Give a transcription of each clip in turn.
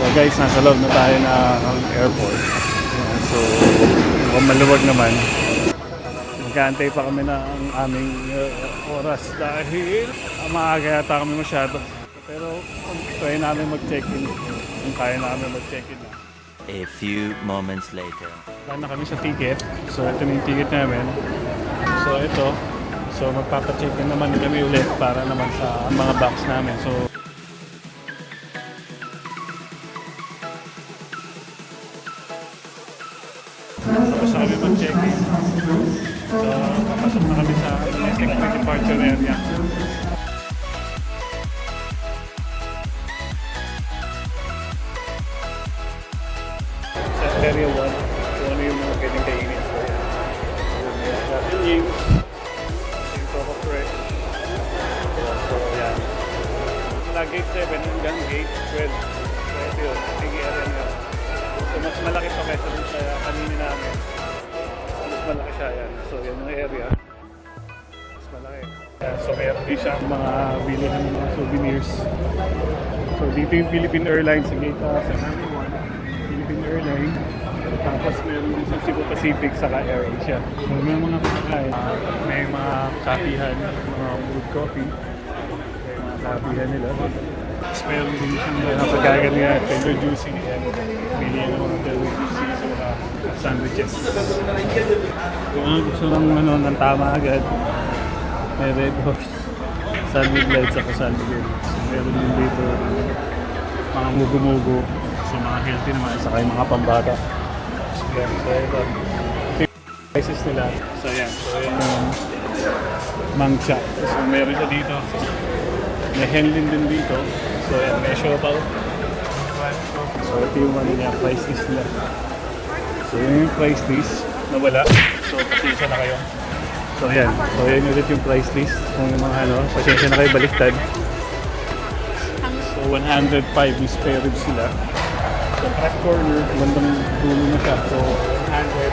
So guys, nasa loob na tayo ng airport. Ayan, so mukhang maluwag naman. Magkaantay pa kami ng aming oras dahil maaga yata kami masyado. Pero try namin mag-check-in kung kaya namin mag-check-in na. A few moments later. Wala na kami sa ticket. So ito na yung ticket namin. So ito. So magpapacheck-in naman kami ulit para naman sa mga box namin. So tapos na kami mag-check-in. So papasok na kami sa departure area. Sa area 1, so ano yung mga pwedeng kainin. So yan. Fresh. So yan. Mula gate 7 hanggang gate 12. So ito yun. Tingin area nyo. So mas malaki pa kaysa dun sa kanina namin. Mas malaki siya yan. So yan yung area. Mas malaki. So meron din siya mga bilihan ng mga souvenirs. So dito yung Philippine Airlines sa gate sa namin 1. Philippine Airlines. Tapos meron din sa Cebu Pacific saka AirAsia. So may mga pagkain. May mga kapihan, mga wood coffee. May mga kapihan nila. Tapos meron din siyang pagkain niya, tender juicy. Pili ng mga tender juicy sa mga sandwiches. Kung ano gusto ng tama agad, may red horse. Sandwich lights ako sandwich. So meron din dito mga mugo-mugo. So mga healthy naman, saka yung mga pambata. Yan, so ito prices nila. So yan, so yan yung mangcha. So meron siya dito. May henlin din dito. So yan, may siopaw. So ito yung ano niya, price list nila. So yun yung price list na wala. So pasensya na kayo. So yan, so yan ulit yung price list. Kung yung mga ano, pasensya na kayo baliktad. So 105 yung spare ribs sila. So track corner, bandang dulo na siya. So 100.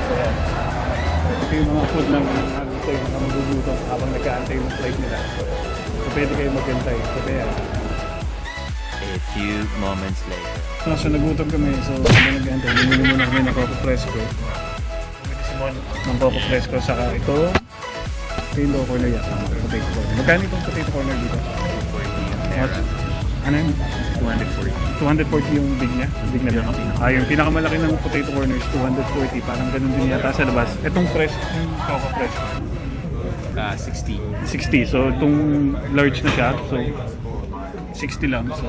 So yan. Ito yung mga food ng mga magugutom habang nag-aantay ng flight nila. So pwede kayo maghintay. So yan. A few moments later. So nagutom kami. So habang nag-aantay, bumili muna kami ng Coco Fresco. Bumili si Mon ng Coco Fresco. Saka ito yung corner yata. Potato corner. Magkano itong potato corner dito? 240. Ano yun? 240 yung big niya? Big na lang. Yung pinakamalaki ng potato corner is 240. Parang ganun din yata sa labas. Itong fresh, yung Coco Fresh. 60. 60. So itong large na siya. So 60 lang. So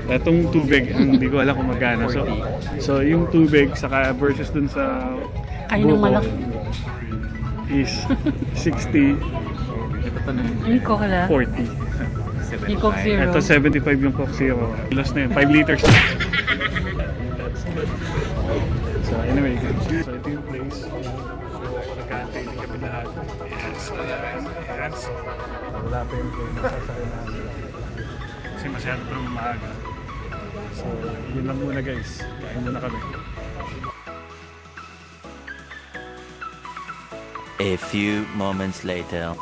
itong tubig, hindi ko alam kung magkano. So yung tubig saka versus dun sa Ayun ang malaki. is 60. Yung Coke na? 40. Yung Coke Zero. Ito 75 yung Coke Zero. Kilos na yun. 5 liters na. So anyway, so ito yung place. So nag-aantay din kami lahat. Yes. Yes. Wala pa yung plane. Sasakay namin. Kasi masyado pa maaga. So yun lang muna guys. Kain muna kami. A few moments later.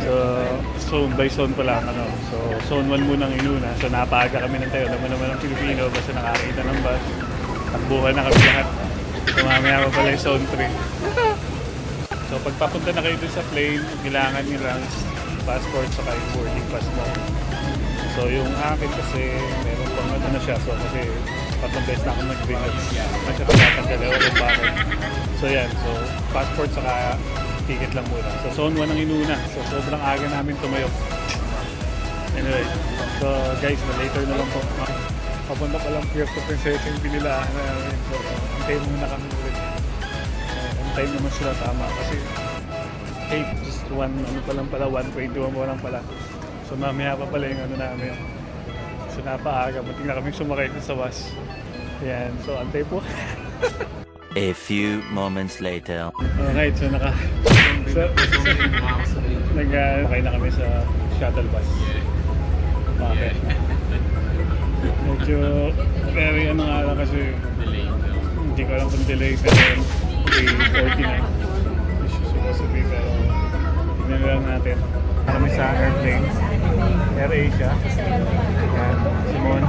So, zone by zone pa lang. So, zone 1 munang inuna. So, napaaga kami ng tayo. Alam mo naman ng Pilipino, basta nakakita ng bus. Takbuhan na kami lahat. So, mamaya pa pala yung zone 3. So, pagpapunta na kayo dun sa plane, kailangan nyo lang passport sa yung boarding pass mo. So, yung akin kasi, meron pang ano na siya. So, kasi 3 beses na ako nag-bring. Masya ka natanggal. Ewan kung bakit. So, yan. So, passport saka ticket lang muna. So zone 1 ang inuna. So sobrang aga namin tumayo. Anyway, so guys, later na lang po. Papunta pa lang Puerto Princesa yung binilaan namin. So antayin muna kami ulit. Antayin naman sila tama kasi 8 just 1, ano pa lang pala, 1:21 pa lang pala. So mamaya pa pala yung ano namin. So napaaga, buti na kami sumakay sa bus. Ayan, so antay po. A few moments later. Alright, so nag-sakay na kami sa shuttle bus. Okay. Medyo very ano nga lang kasi hindi ko alam kung delay pero 3:49 is supposed to be pero tingnan lang natin. Kami sa airplane. AirAsia. Yan, Simon.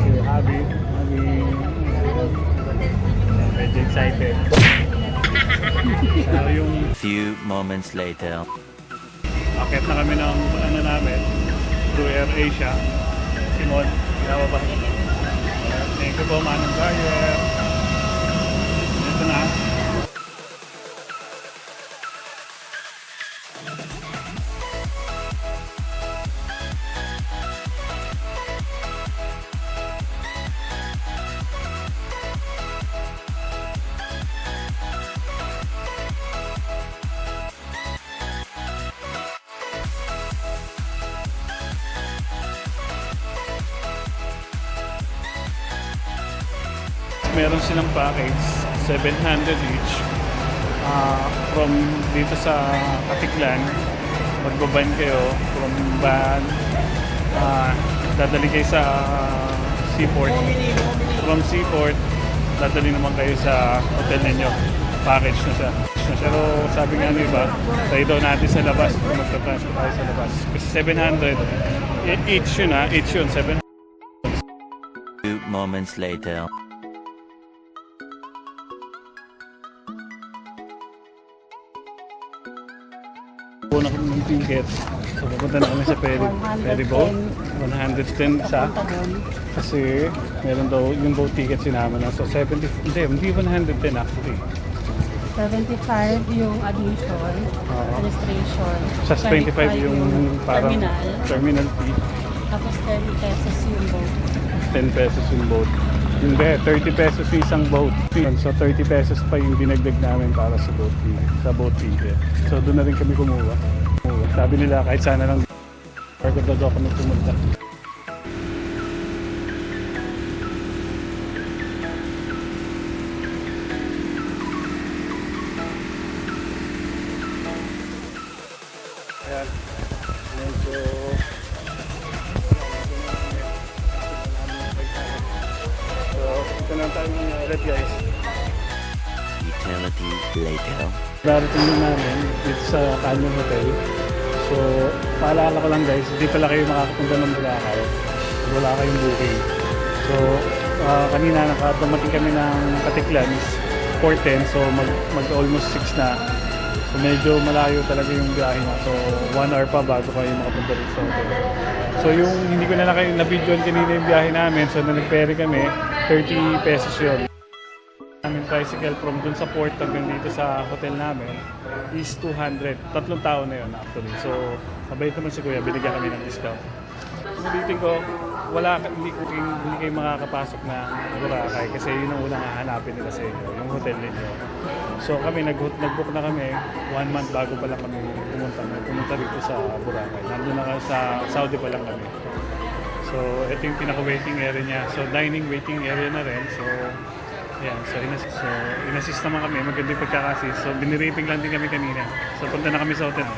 Si Abby. Medyo excited. Yung Few moments later. akit na kami ng ano namin through AirAsia. Simon, ginawa ba? Thank you po, Manong Garyer. Ito na. Meron silang package, 700 each. From dito sa Katiklan, magbaban kayo from van. Dadali kayo sa seaport. From seaport, dadali naman kayo sa hotel ninyo. Package na siya. Pero sabi nga ng iba, tayo daw natin sa labas kung magta-transfer tayo sa labas. Kasi 700, each yun each yun, 700. Few moments later. Puno ko ng ticket. So pupunta na kami sa ferry boat. 110 isa. Kasi meron daw yung boat ticket sinama na. So 70, hindi 110 actually. 75 yung admission, registration. Sa 25 yung parang terminal fee. Tapos 10 pesos yung boat. 10 pesos yung boat. Hindi, 30 pesos yung isang boat. So 30 pesos pa yung dinagdag namin para sa boat fee. Sa boat ticket. So doon na rin kami kumuha. Sabi nila kahit sana lang pagod daw ako nung pumunta. Ayan. Medyo so ito na tayo ng red guys. Eternity later. Darating na namin dito sa Canyon Hotel. So, paalala ko lang guys, hindi pala kayo makakapunta ng Boracay. Wala kayong booking. So, kanina nakatumating kami ng Katiklan is 4:10. So, mag-almost 6 na. So, medyo malayo talaga yung biyahe na. So, 1 hour pa bago kayo makapunta dito sa hotel. So, yung hindi ko na kayo na-videoan kanina yung biyahe namin. So, na nag-ferry kami, 30 pesos yun. Namin tricycle from dun sa port hanggang dito sa hotel namin is 200. 3 tao na yun actually. So, mabait naman si Kuya, binigyan kami ng discount. Ulitin ko, hindi kayo makakapasok ng Boracay kasi yun ang unang hahanapin nila sa inyo, yung hotel ninyo. So kami, nag-book na kami 1 month bago pa lang kami pumunta dito sa Boracay. Nandun na sa Saudi pa lang kami. So, ito yung pinaka-waiting area niya. So, dining waiting area na rin. So, yan, so in-assist naman kami, maganda yung pagkakasis. So biniriping lang din kami kanina. So punta na kami sa hotel.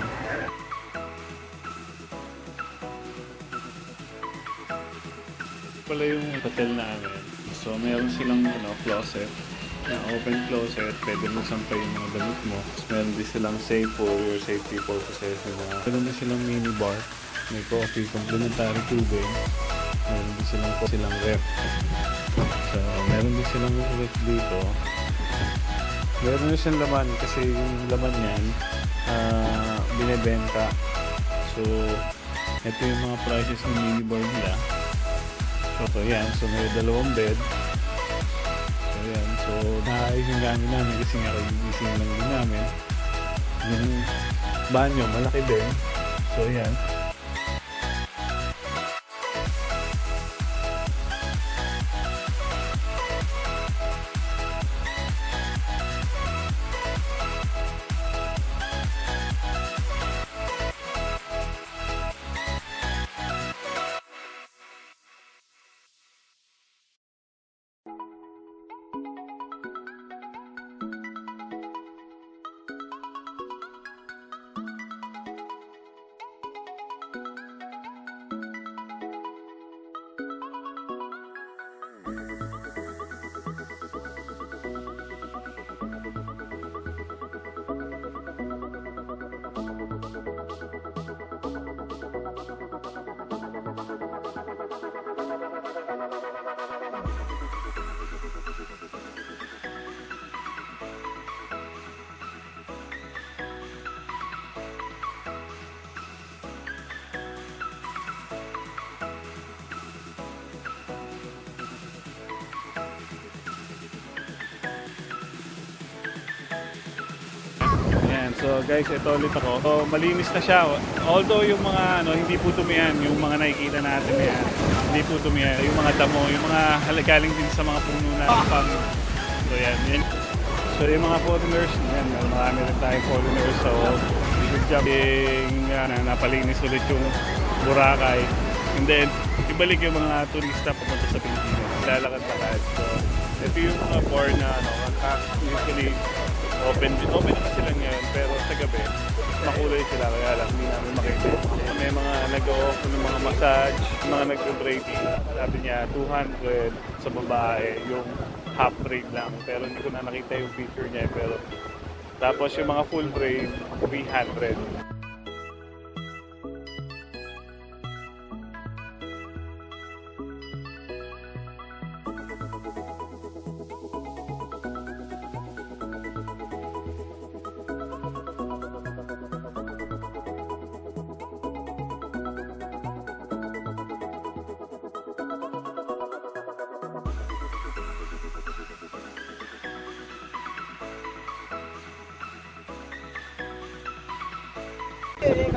Pala yung hotel namin. So meron silang closet. Open closet, pwede mo sampay yung mga damit mo. Meron din silang safe for your safety purposes. Meron din silang mini bar. May coffee, complimentary tubig. Meron din silang ref. So, meron din silang ref dito. Meron din silang laman kasi yung laman niyan binebenta. So, ito yung mga prices ng minibar nila. So, yan. So, may 2 bed. So, yan. So, naayos yung gamit namin kasi nga kagising lang din namin. Yung banyo, malaki din. So, yan. So guys, ito ulit ako. So, malinis na siya. Although yung mga hindi po tumiyan, yung mga nakikita natin na yan, hindi po tumiyan. Yung mga damo, yung mga halagaling din sa mga puno na pang. So yan. So yung mga foreigners, yan, marami rin tayong foreigners. So good job napalinis ulit yung Boracay. And then, ibalik yung mga turista papunta sa Pilipinas. Lalakad-lakad. So, ito yung mga bar na usually open naman sila ngayon, pero sa gabi makulay sila, kaya lang hindi namin makita. May mga nag-o-offer ng mga massage, mga nag-braiding. Sabi niya 200 sa babae, yung half braid lang, pero hindi ko na nakita yung picture niya. Pero tapos yung mga full braid 300.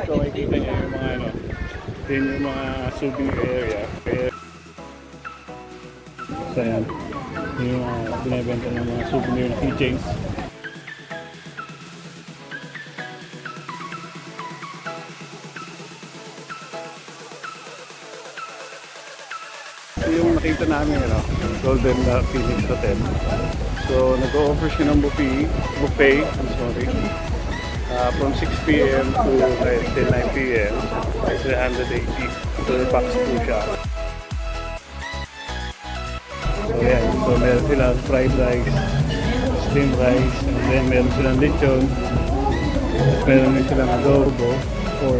So makikita niyo yung mga din yung mga souvenir area. So yan, yung mga binibenta ng mga souvenir na keychains. Yung nakita namin, Golden Phoenix Hotel. So nag-o-offer siya ng buffet, I'm sorry. From 6 p.m. to till 9 p.m. 380 per box po siya. So yan, so meron silang fried rice, steamed rice, and then meron silang lechon. Meron din silang adobo or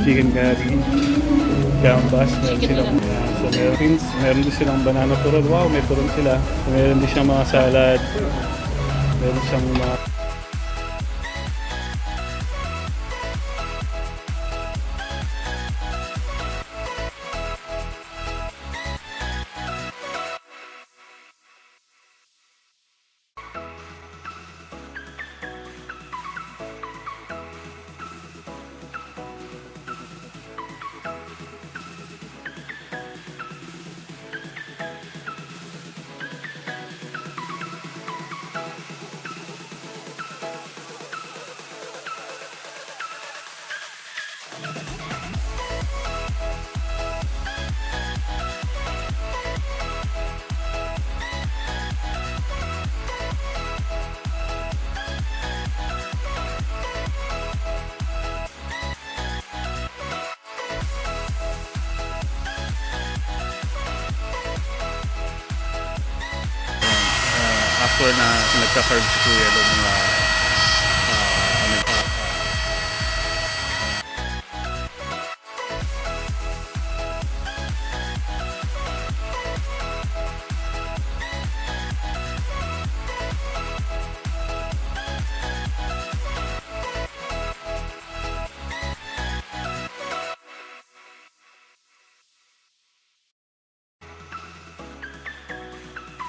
chicken curry, gambas, meron silang so meron din silang banana turon. Wow, may turon sila. So, meron din siyang mga salad, meron siyang mga after na nagka-carb si Kuya doon mga